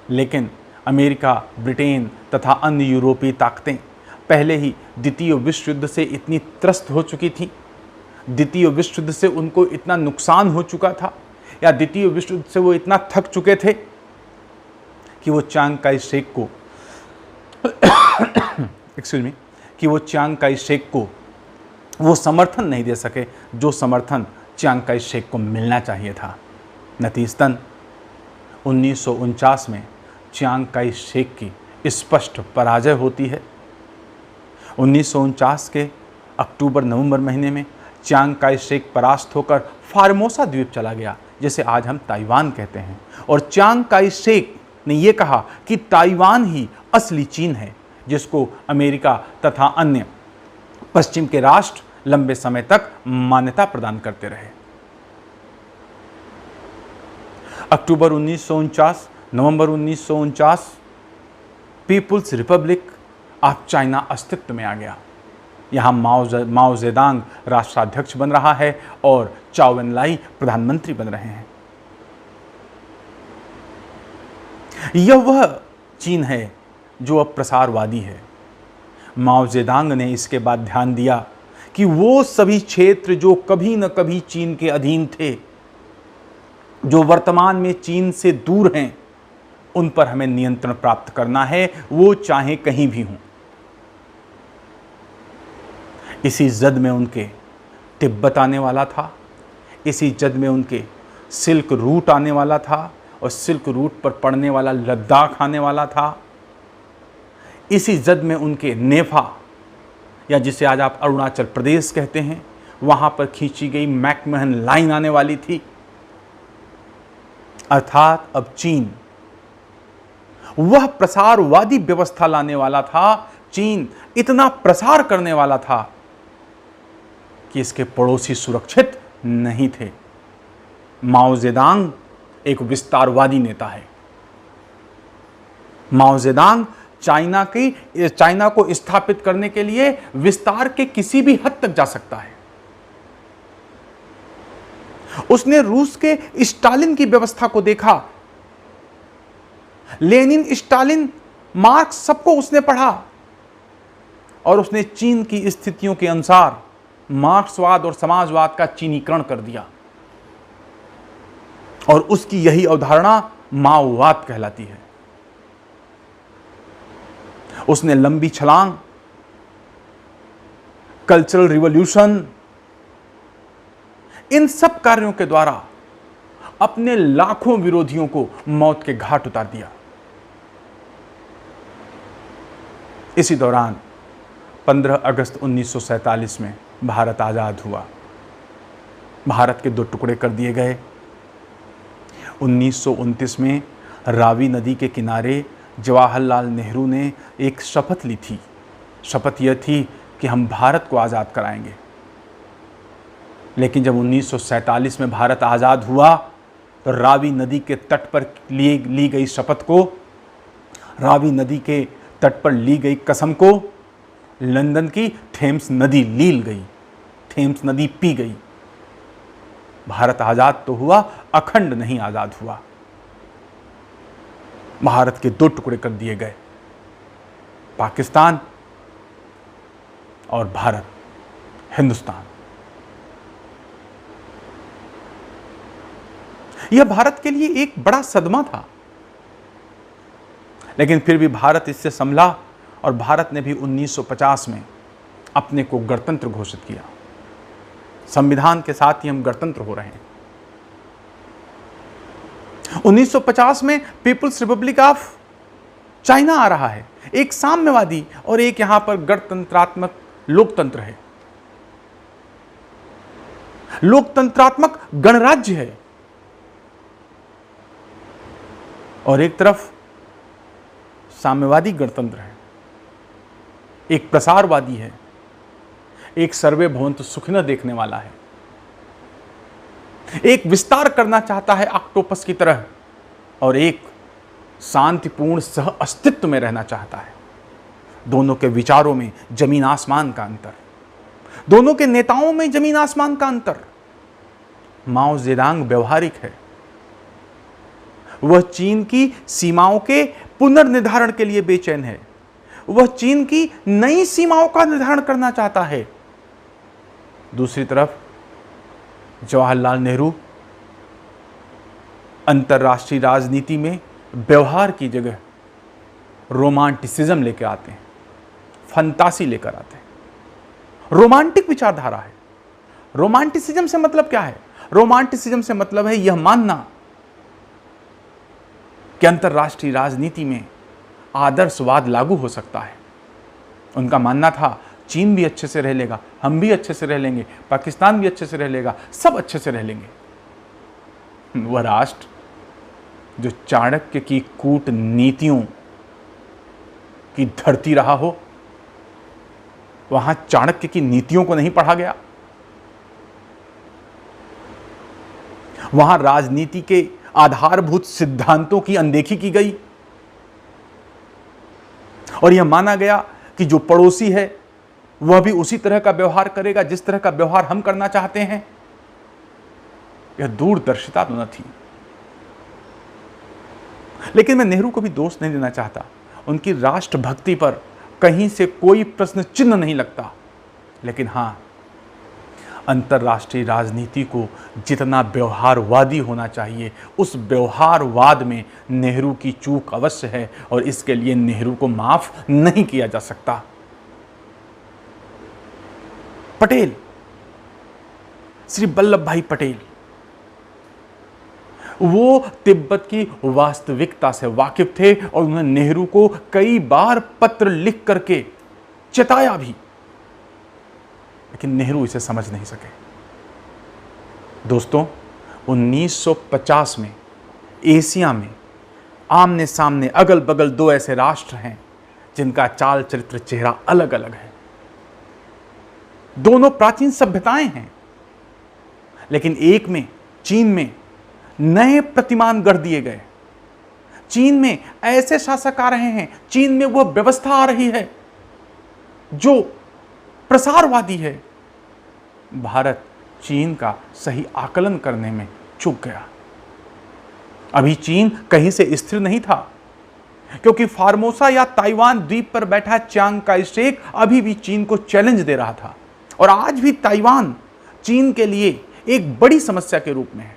लेकिन अमेरिका, ब्रिटेन तथा अन्य यूरोपीय ताकतें पहले ही द्वितीय विश्व युद्ध से इतनी त्रस्त हो चुकी थीं, द्वितीय विश्व युद्ध से उनको इतना नुकसान हो चुका था या द्वितीय विश्व युद्ध से वो इतना थक चुके थे कि वो चियांग काई शेक को एक्सक्यूज मी कि वो चियांग काई शेक को वो समर्थन नहीं दे सके जो समर्थन चियांग काई शेक को मिलना चाहिए था। नतीजतन 1949 में चियांग काई शेक की स्पष्ट पराजय होती है। 1949 के अक्टूबर-नवंबर महीने में चियांग काई शेक परास्त होकर फार्मोसा द्वीप चला गया, जिसे आज हम ताइवान कहते हैं, और चियांग काई शेक ने यह कहा कि ताइवान ही असली चीन है, जिसको अमेरिका तथा अन्य पश्चिम के राष्ट्र लंबे समय तक मान्यता प्रदान करते रहे। अक्टूबर 1949, नवंबर 1949 पीपुल्स रिपब्लिक ऑफ चाइना अस्तित्व में आ गया। यहां माओ जेदांग राष्ट्राध्यक्ष बन रहा है और चाओ एन-लाई प्रधानमंत्री बन रहे हैं। यह वह चीन है जो अब प्रसारवादी है। माओ जेदांग ने इसके बाद ध्यान दिया कि वो सभी क्षेत्र जो कभी न कभी चीन के अधीन थे, जो वर्तमान में चीन से दूर हैं, उन पर हमें नियंत्रण प्राप्त करना है, वो चाहे कहीं भी हों। इसी जद में उनके तिब्बत आने वाला था, इसी जद में उनके सिल्क रूट आने वाला था, और सिल्क रूट पर पड़ने वाला लद्दाख आने वाला था। इसी जद में उनके नेफा, या जिसे आज आप अरुणाचल प्रदेश कहते हैं, वहां पर खींची गई मैकमहन लाइन आने वाली थी। अर्थात अब चीन वह प्रसारवादी व्यवस्था लाने वाला था, चीन इतना प्रसार करने वाला था कि इसके पड़ोसी सुरक्षित नहीं थे। माओ जेदांग एक विस्तारवादी नेता है। माओ जेदांग चाइना को स्थापित करने के लिए विस्तार के किसी भी हद तक जा सकता है। उसने रूस के स्टालिन की व्यवस्था को देखा। लेनिन, स्टालिन, मार्क्स, सबको उसने पढ़ा और उसने चीन की स्थितियों के अनुसार मार्क्सवाद और समाजवाद का चीनीकरण कर दिया, और उसकी यही अवधारणा माओवाद कहलाती है। उसने लंबी छलांग, कल्चरल रिवॉल्यूशन, इन सब कार्यों के द्वारा अपने लाखों विरोधियों को मौत के घाट उतार दिया। इसी दौरान 15 अगस्त 1947 में भारत आजाद हुआ। भारत के 2 टुकड़े कर दिए गए। 1929 में रावी नदी के किनारे जवाहरलाल नेहरू ने एक शपथ ली थी। शपथ यह थी कि हम भारत को आज़ाद कराएंगे। लेकिन जब 1947 में भारत आज़ाद हुआ तो रावी नदी के तट पर ली गई शपथ को, रावी नदी के तट पर ली गई कसम को लंदन की थेम्स नदी लील गई, थेम्स नदी पी गई। भारत आज़ाद तो हुआ, अखंड नहीं आज़ाद हुआ। भारत के 2 टुकड़े कर दिए गए, पाकिस्तान और भारत, हिंदुस्तान। यह भारत के लिए एक बड़ा सदमा था, लेकिन फिर भी भारत इससे संभला और भारत ने भी 1950 में अपने को गणतंत्र घोषित किया। संविधान के साथ ही हम गणतंत्र हो रहे हैं। 1950 में पीपुल्स रिपब्लिक ऑफ चाइना आ रहा है, एक साम्यवादी और एक यहां पर गणतंत्रात्मक लोकतंत्र है, लोकतंत्रात्मक गणराज्य है, और एक तरफ साम्यवादी गणतंत्र है, एक प्रसारवादी है, एक सर्वे भवन्तु सुखिनः देखने वाला है, एक विस्तार करना चाहता है ऑक्टोपस की तरह, और एक शांतिपूर्ण सह अस्तित्व में रहना चाहता है। दोनों के विचारों में जमीन आसमान का अंतर, दोनों के नेताओं में जमीन आसमान का अंतर। माओ जेदांग व्यवहारिक है, वह चीन की सीमाओं के पुनर्निर्धारण के लिए बेचैन है, वह चीन की नई सीमाओं का निर्धारण करना चाहता है। दूसरी तरफ जवाहरलाल नेहरू अंतर्राष्ट्रीय राजनीति में व्यवहार की जगह रोमांटिसिज्म लेकर आते हैं, फंतासी लेकर आते हैं। रोमांटिक विचारधारा है। रोमांटिसिज्म से मतलब क्या है? रोमांटिसिज्म से मतलब है यह मानना कि अंतर्राष्ट्रीय राजनीति में आदर्शवाद लागू हो सकता है। उनका मानना था चीन भी अच्छे से रह लेगा, हम भी अच्छे से रह लेंगे, पाकिस्तान भी अच्छे से रह लेगा, सब अच्छे से रह लेंगे। वह राष्ट्र जो चाणक्य की कूटनीतियों की धरती रहा हो, वहां चाणक्य की नीतियों को नहीं पढ़ा गया, वहां राजनीति के आधारभूत सिद्धांतों की अनदेखी की गई और यह माना गया कि जो पड़ोसी है वह भी उसी तरह का व्यवहार करेगा जिस तरह का व्यवहार हम करना चाहते हैं। यह दूरदर्शिता तो न थी। लेकिन मैं नेहरू को भी दोष नहीं देना चाहता, उनकी राष्ट्रभक्ति पर कहीं से कोई प्रश्न चिन्ह नहीं लगता। लेकिन हां, अंतर्राष्ट्रीय राजनीति को जितना व्यवहारवादी होना चाहिए, उस व्यवहारवाद में नेहरू की चूक अवश्य है और इसके लिए नेहरू को माफ नहीं किया जा सकता। पटेल, श्री वल्लभ भाई पटेल, वो तिब्बत की वास्तविकता से वाकिफ थे और उन्होंने नेहरू को कई बार पत्र लिख करके चेताया भी, लेकिन नेहरू इसे समझ नहीं सके। दोस्तों, 1950 में एशिया में आमने सामने अगल बगल दो ऐसे राष्ट्र हैं जिनका चाल चरित्र चेहरा अलग अलग है। दोनों प्राचीन सभ्यताएं हैं, लेकिन एक में, चीन में, नए प्रतिमान गढ़ दिए गए। चीन में ऐसे शासक आ रहे हैं, चीन में वह व्यवस्था आ रही है जो प्रसारवादी है। भारत चीन का सही आकलन करने में चूक गया। अभी चीन कहीं से स्थिर नहीं था, क्योंकि फार्मोसा या ताइवान द्वीप पर बैठा चियांग काई शेक अभी भी चीन को चैलेंज दे रहा था और आज भी ताइवान चीन के लिए एक बड़ी समस्या के रूप में है।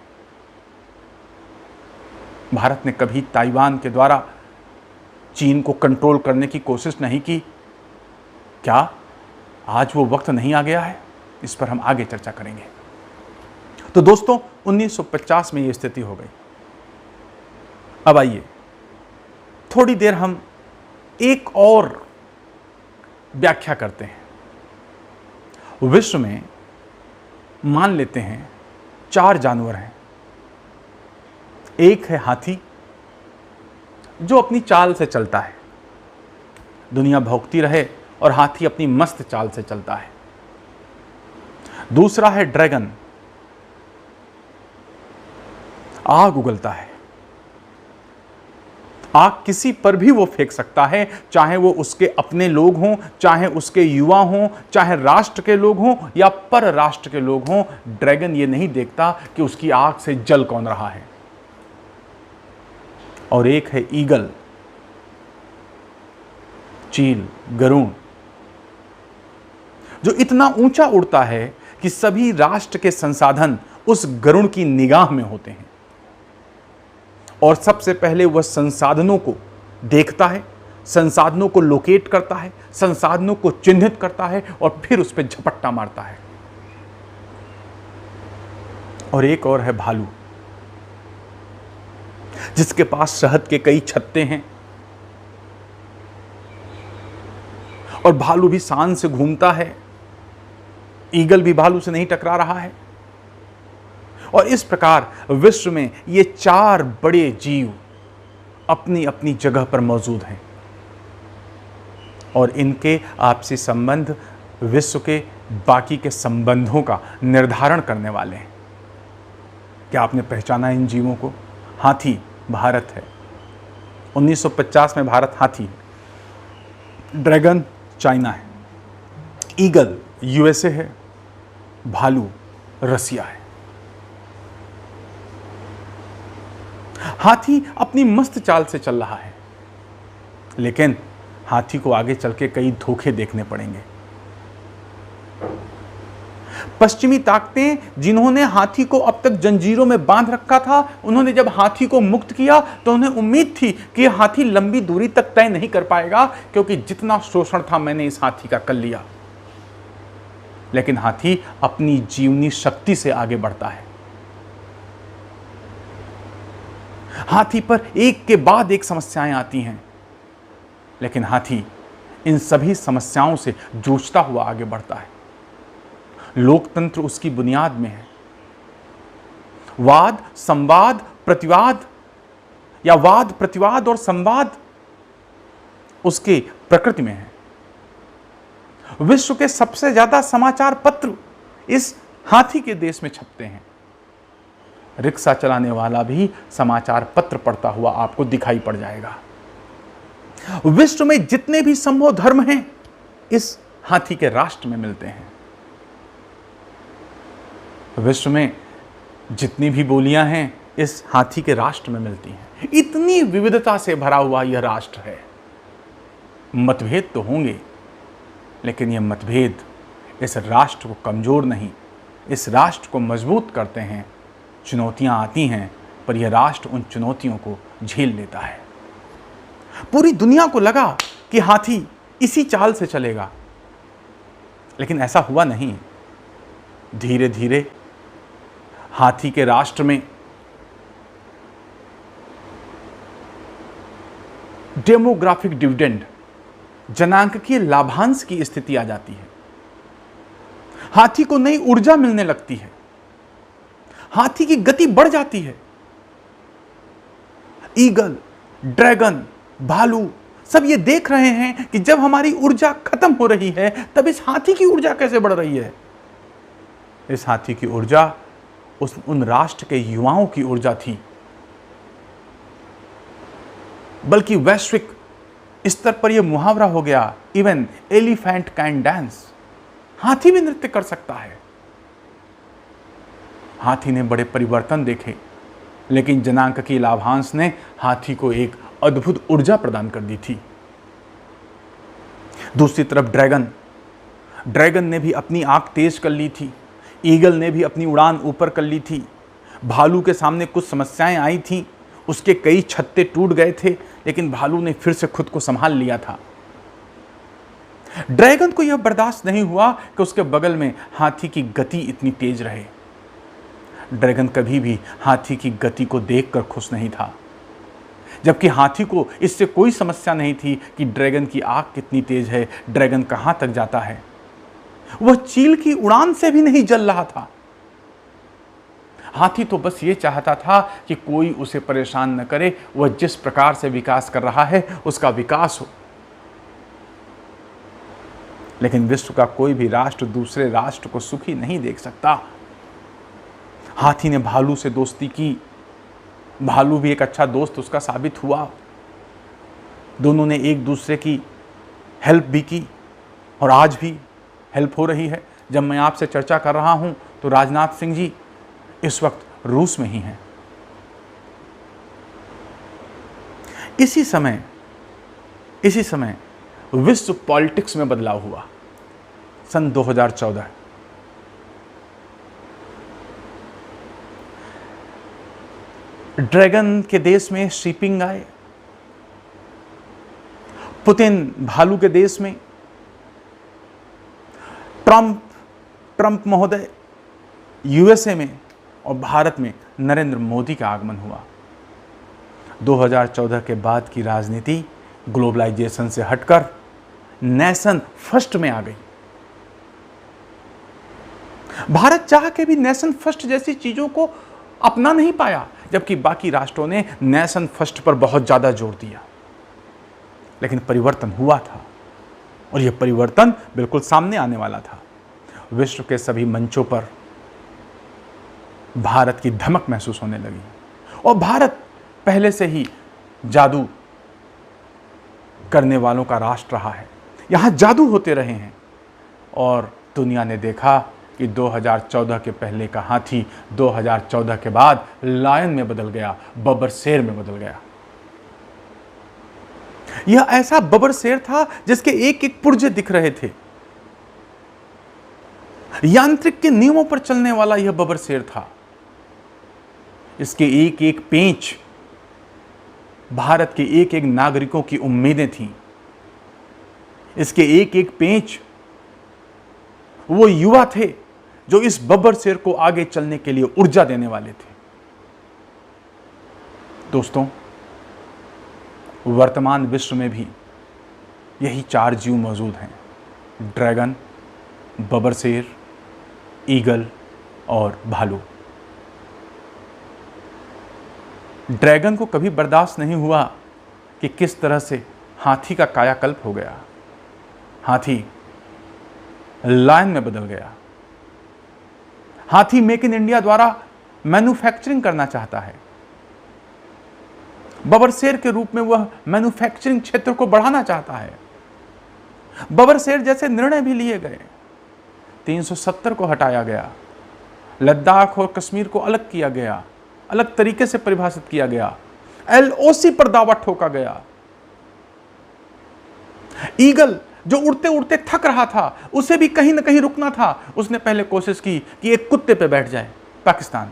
भारत ने कभी ताइवान के द्वारा चीन को कंट्रोल करने की कोशिश नहीं की। क्या आज वो वक्त नहीं आ गया है? इस पर हम आगे चर्चा करेंगे। तो दोस्तों, 1950 में ये स्थिति हो गई। अब आइए थोड़ी देर हम एक और व्याख्या करते हैं। विश्व में मान लेते हैं 4 जानवर हैं। एक है हाथी, जो अपनी चाल से चलता है, दुनिया भौंकती रहे और हाथी अपनी मस्त चाल से चलता है। दूसरा है ड्रैगन, आग उगलता है, आग किसी पर भी वो फेंक सकता है, चाहे वो उसके अपने लोग हों, चाहे उसके युवा हों, चाहे राष्ट्र के लोग हों या पर राष्ट्र के लोग हों। ड्रैगन ये नहीं देखता कि उसकी आग से जल कौन रहा है। और एक है ईगल, चील, गरुड़, जो इतना ऊंचा उड़ता है कि सभी राष्ट्र के संसाधन उस गरुड़ की निगाह में होते हैं और सबसे पहले वह संसाधनों को देखता है, संसाधनों को लोकेट करता है, संसाधनों को चिन्हित करता है और फिर उस पर झपट्टा मारता है। और एक और है भालू, जिसके पास शहद के कई छत्ते हैं और भालू भी शान से घूमता है। ईगल भी भालू से नहीं टकरा रहा है। और इस प्रकार विश्व में ये 4 बड़े जीव अपनी अपनी जगह पर मौजूद हैं और इनके आपसी संबंध विश्व के बाकी के संबंधों का निर्धारण करने वाले हैं। क्या आपने पहचाना इन जीवों को? हाथी भारत है, 1950 में भारत हाथी, ड्रैगन चाइना है, ईगल यूएसए है, भालू रसिया है। हाथी अपनी मस्त चाल से चल रहा है, लेकिन हाथी को आगे चल के कई धोखे देखने पड़ेंगे। पश्चिमी ताकतें जिन्होंने हाथी को अब तक जंजीरों में बांध रखा था, उन्होंने जब हाथी को मुक्त किया तो उन्हें उम्मीद थी कि हाथी लंबी दूरी तक तय नहीं कर पाएगा, क्योंकि जितना शोषण था मैंने इस हाथी का कर लिया। लेकिन हाथी अपनी जीवनी शक्ति से आगे बढ़ता है हाथी पर एक के बाद एक समस्याएं आती हैं, लेकिन हाथी इन सभी समस्याओं से जूझता हुआ आगे बढ़ता है। लोकतंत्र उसकी बुनियाद में है। वाद, संवाद, प्रतिवाद या वाद, प्रतिवाद और संवाद उसके प्रकृति में है। विश्व के सबसे ज्यादा समाचार पत्र इस हाथी के देश में छपते हैं। रिक्शा चलाने वाला भी समाचार पत्र पढ़ता हुआ आपको दिखाई पड़ जाएगा। विश्व में जितने भी संभव धर्म हैं इस हाथी के राष्ट्र में मिलते हैं। विश्व में जितनी भी बोलियां हैं इस हाथी के राष्ट्र में मिलती हैं। इतनी विविधता से भरा हुआ यह राष्ट्र है। मतभेद तो होंगे, लेकिन यह मतभेद इस राष्ट्र को कमजोर नहीं, इस राष्ट्र को मजबूत करते हैं। चुनौतियां आती हैं, पर यह राष्ट्र उन चुनौतियों को झेल लेता है। पूरी दुनिया को लगा कि हाथी इसी चाल से चलेगा, लेकिन ऐसा हुआ नहीं। धीरे धीरे हाथी के राष्ट्र में डेमोग्राफिक डिविडेंड, जनांकीय लाभांश की स्थिति आ जाती है। हाथी को नई ऊर्जा मिलने लगती है। हाथी की गति बढ़ जाती है। ईगल, ड्रैगन, भालू सब ये देख रहे हैं कि जब हमारी ऊर्जा खत्म हो रही है तब इस हाथी की ऊर्जा कैसे बढ़ रही है। इस हाथी की ऊर्जा उन राष्ट्र के युवाओं की ऊर्जा थी, बल्कि वैश्विक स्तर पर यह मुहावरा हो गया, इवन एलिफेंट कैन डांस। हाथी भी नृत्य कर सकता है। हाथी ने बड़े परिवर्तन देखे, लेकिन जनांकीय लाभांश ने हाथी को एक अद्भुत ऊर्जा प्रदान कर दी थी। दूसरी तरफ ड्रैगन ने भी अपनी आंख तेज कर ली थी। ईगल ने भी अपनी उड़ान ऊपर कर ली थी। भालू के सामने कुछ समस्याएं आई थीं, उसके कई छत्ते टूट गए थे, लेकिन भालू ने फिर से खुद को संभाल लिया था। ड्रैगन को यह बर्दाश्त नहीं हुआ कि उसके बगल में हाथी की गति इतनी तेज रहे। ड्रैगन कभी भी हाथी की गति को देखकर खुश नहीं था, जबकि हाथी को इससे कोई समस्या नहीं थी कि ड्रैगन की आंख कितनी तेज है, ड्रैगन कहां तक जाता है। वह चील की उड़ान से भी नहीं जल रहा था। हाथी तो बस ये चाहता था कि कोई उसे परेशान न करे, वह जिस प्रकार से विकास कर रहा है उसका विकास हो। लेकिन विश्व का कोई भी राष्ट्र दूसरे राष्ट्र को सुखी नहीं देख सकता। हाथी ने भालू से दोस्ती की। भालू भी एक अच्छा दोस्त उसका साबित हुआ। दोनों ने एक दूसरे की हेल्प भी की और आज भी हेल्प हो रही है। जब मैं आपसे चर्चा कर रहा हूं तो राजनाथ सिंह जी इस वक्त रूस में ही हैं। इसी समय विश्व पॉलिटिक्स में बदलाव हुआ। सन 2014 ड्रैगन के देश में शीपिंग आए, पुतिन भालू के देश में, ट्रंप महोदय यूएसए में और भारत में नरेंद्र मोदी का आगमन हुआ। 2014 के बाद की राजनीति ग्लोबलाइजेशन से हटकर नेशन फर्स्ट में आ गई। भारत चाह के भी नेशन फर्स्ट जैसी चीजों को अपना नहीं पाया, जबकि बाकी राष्ट्रों ने नेशन फर्स्ट पर बहुत ज्यादा जोर दिया। लेकिन परिवर्तन हुआ था और यह परिवर्तन बिल्कुल सामने आने वाला था। विश्व के सभी मंचों पर भारत की धमक महसूस होने लगी और भारत पहले से ही जादू करने वालों का राष्ट्र रहा है। यहां जादू होते रहे हैं और दुनिया ने देखा कि 2014 के पहले का हाथी 2014 के बाद लायन में बदल गया, बब्बर शेर में बदल गया। यह ऐसा बब्बर शेर था जिसके एक एक पुर्जे दिख रहे थे। यांत्रिक के नियमों पर चलने वाला यह बब्बर शेर था। इसके एक एक पेंच भारत के एक एक नागरिकों की उम्मीदें थीं। इसके एक एक पेंच वो युवा थे जो इस बब्बर शेर को आगे चलने के लिए ऊर्जा देने वाले थे। दोस्तों, वर्तमान विश्व में भी यही 4 जीव मौजूद हैं: ड्रैगन, बबरशेर, ईगल और भालू। ड्रैगन को कभी बर्दाश्त नहीं हुआ कि किस तरह से हाथी का कायाकल्प हो गया। हाथी लायन में बदल गया। हाथी मेक इन इंडिया द्वारा मैन्युफैक्चरिंग करना चाहता है। बबरशेर के रूप में वह मैन्युफैक्चरिंग क्षेत्र को बढ़ाना चाहता है। बबरशेर जैसे निर्णय भी लिए गए। 370 को हटाया गया, लद्दाख और कश्मीर को अलग किया गया, अलग तरीके से परिभाषित किया गया, LOC पर दावा ठोका गया। ईगल जो उड़ते उड़ते थक रहा था, उसे भी कहीं ना कहीं रुकना था। उसने पहले कोशिश की कि एक कुत्ते पे बैठ जाए, पाकिस्तान,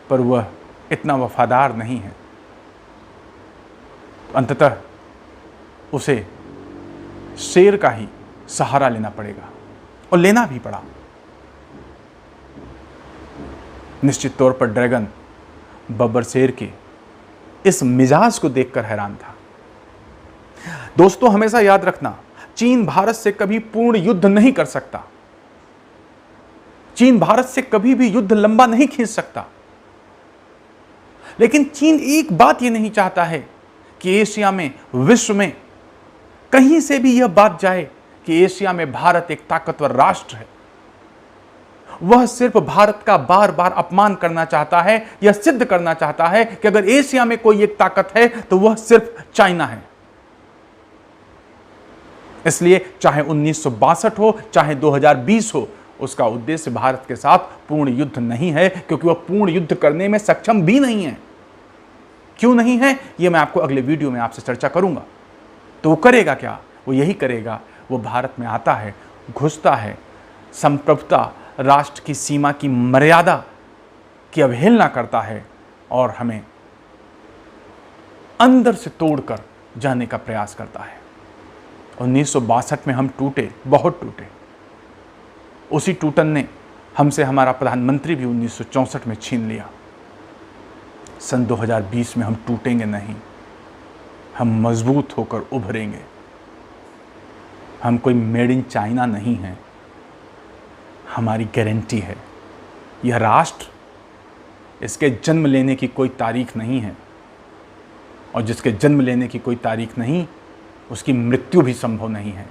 पर वह इतना वफादार नहीं है। अंततः उसे शेर का ही सहारा लेना पड़ेगा, और लेना भी पड़ा। निश्चित तौर पर ड्रैगन बबरशेर के इस मिजाज को देखकर हैरान था। दोस्तों, हमेशा याद रखना, चीन भारत से कभी पूर्ण युद्ध नहीं कर सकता। चीन भारत से कभी भी युद्ध लंबा नहीं खींच सकता। लेकिन चीन एक बात यह नहीं चाहता है कि एशिया में, विश्व में कहीं से भी यह बात जाए कि एशिया में भारत एक ताकतवर राष्ट्र है। वह सिर्फ भारत का बार बार अपमान करना चाहता है, यह सिद्ध करना चाहता है कि अगर एशिया में कोई एक ताकत है तो वह सिर्फ चाइना है। इसलिए चाहे 1962 हो, चाहे 2020 हो, उसका उद्देश्य भारत के साथ पूर्ण युद्ध नहीं है, क्योंकि वह पूर्ण युद्ध करने में सक्षम भी नहीं है। क्यों नहीं है, यह मैं आपको अगले वीडियो में आपसे चर्चा करूंगा। तो वो करेगा क्या? वो यही करेगा, वो भारत में आता है, घुसता है, संप्रभुता, राष्ट्र की सीमा की मर्यादा की अवहेलना करता है और हमें अंदर से तोड़कर जाने का प्रयास करता है। 1962 में हम टूटे, बहुत टूटे। उसी टूटन ने हमसे हमारा प्रधानमंत्री भी 1964 में छीन लिया। सन 2020 में हम टूटेंगे नहीं, हम मजबूत होकर उभरेंगे। हम कोई मेड इन चाइना नहीं है, हमारी गारंटी है। यह राष्ट्र, इसके जन्म लेने की कोई तारीख नहीं है, और जिसके जन्म लेने की कोई तारीख नहीं, उसकी मृत्यु भी संभव नहीं है।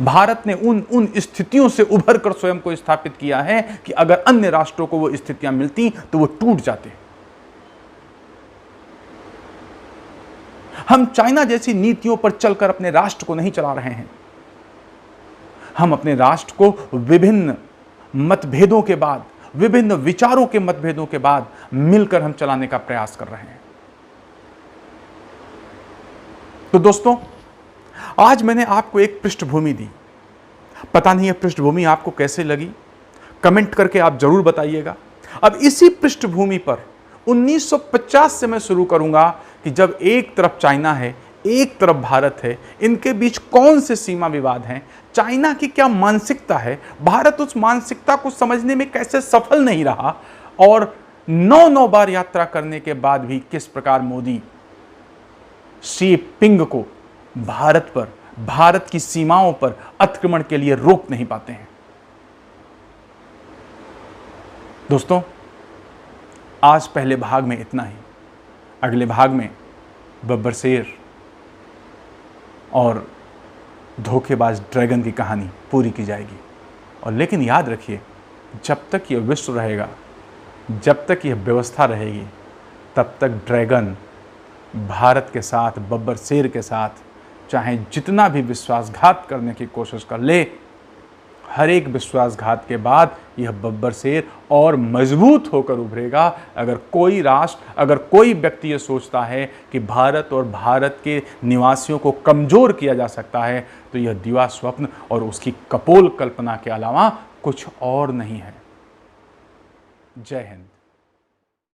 भारत ने उन स्थितियों से उभर कर स्वयं को स्थापित किया है कि अगर अन्य राष्ट्रों को वो स्थितियां मिलती तो वो टूट जाते। हम चाइना जैसी नीतियों पर चलकर अपने राष्ट्र को नहीं चला रहे हैं। हम अपने राष्ट्र को विभिन्न मतभेदों के बाद, विभिन्न विचारों के मतभेदों के बाद मिलकर हम चलाने का प्रयास कर रहे हैं। तो दोस्तों, आज मैंने आपको एक पृष्ठभूमि दी। पता नहीं यह पृष्ठभूमि आपको कैसे लगी, कमेंट करके आप जरूर बताइएगा। अब इसी पृष्ठभूमि पर 1950 से मैं शुरू करूंगा कि जब एक तरफ चाइना है, एक तरफ भारत है, इनके बीच कौन से सीमा विवाद हैं, चाइना की क्या मानसिकता है, भारत उस मानसिकता को समझने में कैसे सफल नहीं रहा, और 9 बार यात्रा करने के बाद भी किस प्रकार मोदी शी पिंग को भारत पर, भारत की सीमाओं पर अतिक्रमण के लिए रोक नहीं पाते हैं। दोस्तों, आज पहले भाग में इतना ही। अगले भाग में बबरशेर और धोखेबाज ड्रैगन की कहानी पूरी की जाएगी। और लेकिन याद रखिए, जब तक यह विश्व रहेगा, जब तक यह व्यवस्था रहेगी, तब तक ड्रैगन भारत के साथ, बबरशेर के साथ, चाहे जितना भी विश्वासघात करने की कोशिश कर ले, हर एक विश्वासघात के बाद यह बबरशेर और मजबूत होकर उभरेगा। अगर कोई राष्ट्र, अगर कोई व्यक्ति ये सोचता है कि भारत और भारत के निवासियों को कमज़ोर किया जा सकता है, तो यह दिवा स्वप्न और उसकी कपोल कल्पना के अलावा कुछ और नहीं है। जय हिंद।